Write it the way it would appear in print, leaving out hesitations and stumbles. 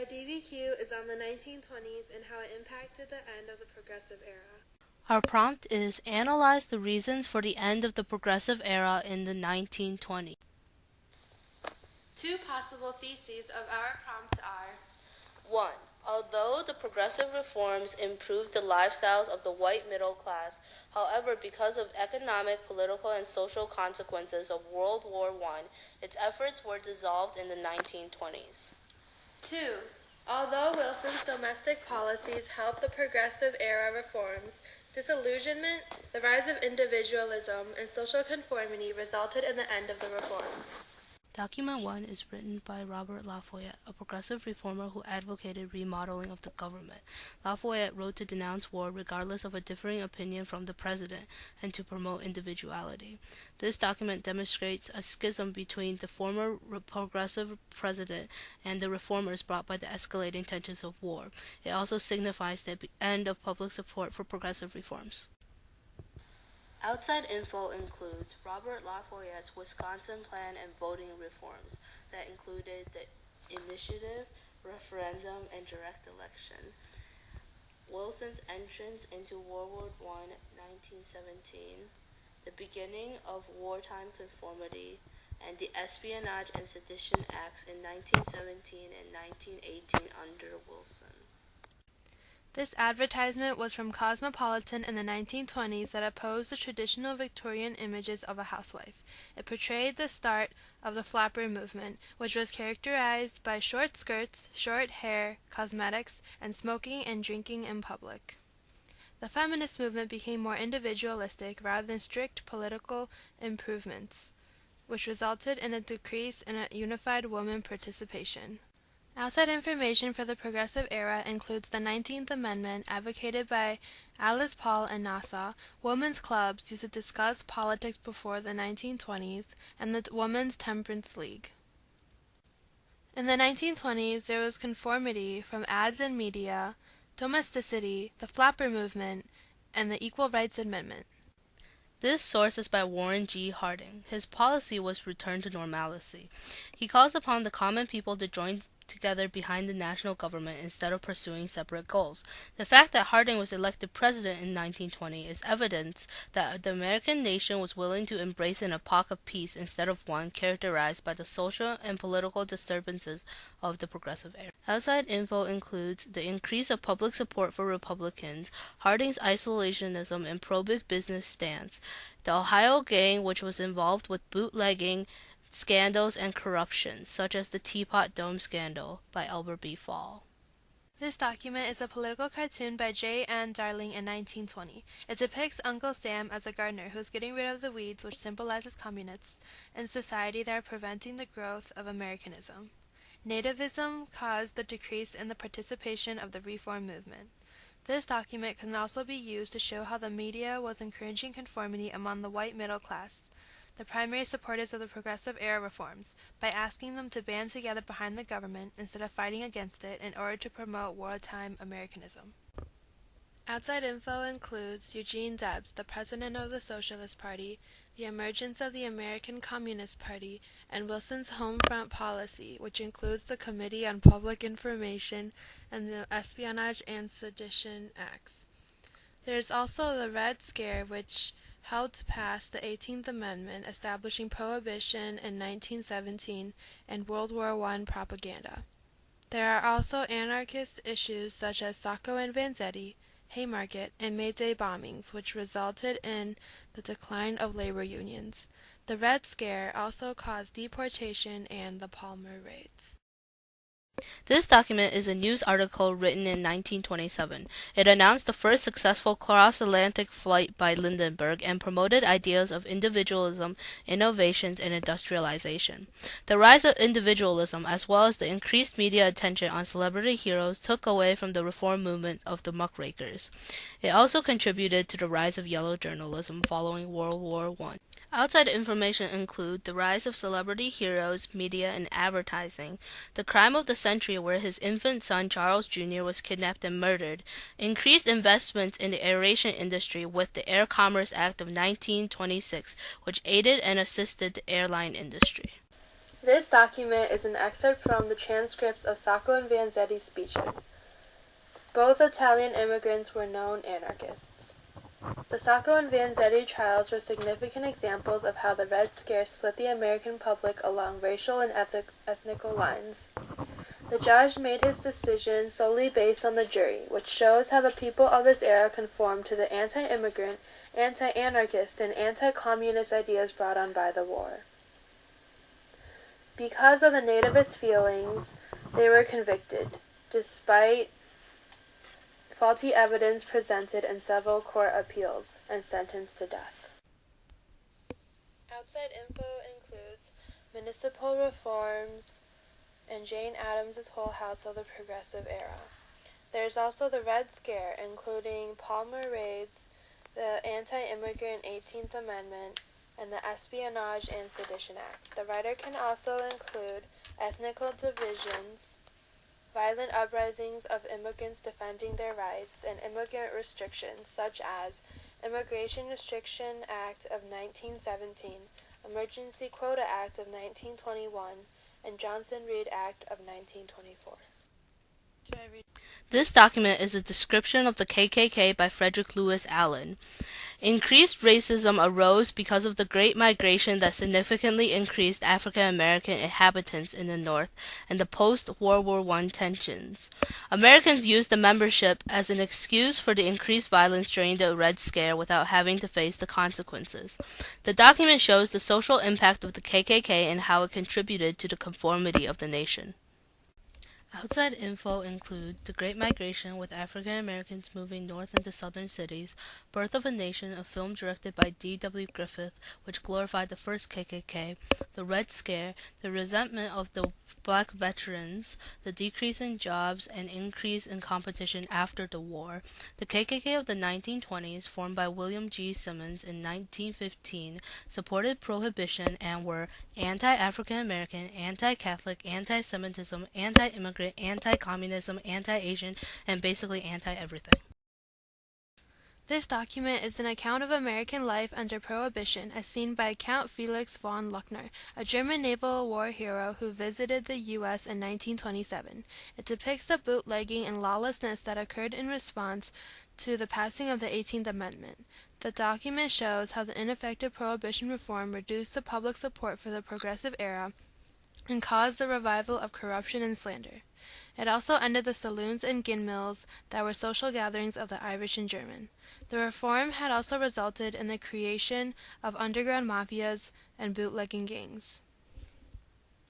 DVQ is on the 1920s and how it impacted the end of the Progressive Era. Our prompt is analyze the reasons for the end of the Progressive Era in the 1920s. Two possible theses of our prompt are: 1. Although the progressive reforms improved the lifestyles of the white middle class, however, because of economic, political, and social consequences of World War I, its efforts were dissolved in the 1920s. 2. Although Wilson's domestic policies helped the Progressive Era reforms, disillusionment, the rise of individualism, and social conformity resulted in the end of the reforms. Document 1 is written by Robert Lafayette, a progressive reformer who advocated remodeling of the government. Lafayette wrote to denounce war regardless of a differing opinion from the president and to promote individuality. This document demonstrates a schism between the former progressive president and the reformers brought by the escalating tensions of war. It also signifies the end of public support for progressive reforms. Outside info includes Robert Lafayette's Wisconsin Plan and voting reforms that included the initiative, referendum, and direct election. Wilson's entrance into World War I, 1917, the beginning of wartime conformity, and the Espionage and Sedition Acts in 1917 and 1918 under Wilson. This advertisement was from Cosmopolitan in the 1920s that opposed the traditional Victorian images of a housewife. It portrayed the start of the flapper movement, which was characterized by short skirts, short hair, cosmetics, and smoking and drinking in public. The feminist movement became more individualistic rather than strict political improvements, which resulted in a decrease in a unified woman participation. Outside information for the Progressive Era includes the 19th Amendment advocated by Alice Paul and Nassau, women's clubs used to discuss politics before the 1920s, and the Women's Temperance League. In the 1920s, there was conformity from ads and media, domesticity, the flapper movement, and the Equal Rights Amendment. This source is by Warren G. Harding. His policy was return to normalcy. He calls upon the common people to join together behind the national government instead of pursuing separate goals. The fact that Harding was elected president in 1920 is evidence that the American nation was willing to embrace an epoch of peace instead of one characterized by the social and political disturbances of the progressive era. Outside info includes the increase of public support for Republicans, Harding's isolationism and pro-big business stance, the Ohio gang which was involved with bootlegging, scandals and corruption, such as the Teapot Dome scandal by Albert B. Fall. This document is a political cartoon by J. N. Darling in 1920. It depicts Uncle Sam as a gardener who is getting rid of the weeds, which symbolizes communists in society that are preventing the growth of Americanism. Nativism caused the decrease in the participation of the reform movement. This document can also be used to show how the media was encouraging conformity among the white middle class, the primary supporters of the Progressive Era reforms, by asking them to band together behind the government instead of fighting against it in order to promote wartime Americanism. Outside info includes Eugene Debs, the president of the Socialist Party, the emergence of the American Communist Party, and Wilson's Home Front policy, which includes the Committee on Public Information and the Espionage and Sedition Acts. There is also the Red Scare, which helped to pass the 18th Amendment establishing prohibition in 1917 and World War I propaganda. There are also anarchist issues such as Sacco and Vanzetti, Haymarket, and May Day bombings, which resulted in the decline of labor unions. The Red Scare also caused deportation and the Palmer Raids. This document is a news article written in 1927. It announced the first successful cross-Atlantic flight by Lindenberg and promoted ideas of individualism, innovations, and industrialization. The rise of individualism, as well as the increased media attention on celebrity heroes, took away from the reform movement of the muckrakers. It also contributed to the rise of yellow journalism following World War I. Outside information include the rise of celebrity heroes, media, and advertising, the crime of the century where his infant son Charles Jr. was kidnapped and murdered, increased investments in the aviation industry with the Air Commerce Act of 1926, which aided and assisted the airline industry. This document is an excerpt from the transcripts of Sacco and Vanzetti's speeches. Both Italian immigrants were known anarchists. The Sacco and Vanzetti trials were significant examples of how the Red Scare split the American public along racial and ethnical lines. The judge made his decision solely based on the jury, which shows how the people of this era conformed to the anti-immigrant, anti-anarchist, and anti-communist ideas brought on by the war. Because of the nativist feelings, they were convicted, despite faulty evidence presented in several court appeals, and sentenced to death. Outside info includes municipal reforms and Jane Addams' Whole House of the Progressive Era. There's also the Red Scare, including Palmer raids, the Anti-Immigrant 18th Amendment, and the Espionage and Sedition Acts. The writer can also include ethnical divisions, violent uprisings of immigrants defending their rights, and immigrant restrictions such as Immigration Restriction Act of 1917, Emergency Quota Act of 1921, and Johnson-Reed Act of 1924. This document is a description of the KKK by Frederick Lewis Allen. Increased racism arose because of the Great Migration that significantly increased African American inhabitants in the North and the post-World War I tensions. Americans used the membership as an excuse for the increased violence during the Red Scare without having to face the consequences. The document shows the social impact of the KKK and how it contributed to the conformity of the nation. Outside info include the Great Migration with African Americans moving north into southern cities, Birth of a Nation, a film directed by D.W. Griffith, which glorified the first KKK, the Red Scare, the resentment of the black veterans, the decrease in jobs and increase in competition after the war, the KKK of the 1920s, formed by William G. Simmons in 1915, supported prohibition and were anti-African American, anti-Catholic, anti-Semitism, anti-immigrant, anti-communism, anti-Asian, and basically anti-everything. This document is an account of American life under Prohibition as seen by Count Felix von Luckner, a German naval war hero who visited the U.S. in 1927. It depicts the bootlegging and lawlessness that occurred in response to the passing of the 18th Amendment. The document shows how the ineffective Prohibition reform reduced the public support for the Progressive Era and caused the revival of corruption and slander. It also ended the saloons and gin mills that were social gatherings of the Irish and German. The reform had also resulted in the creation of underground mafias and bootlegging gangs.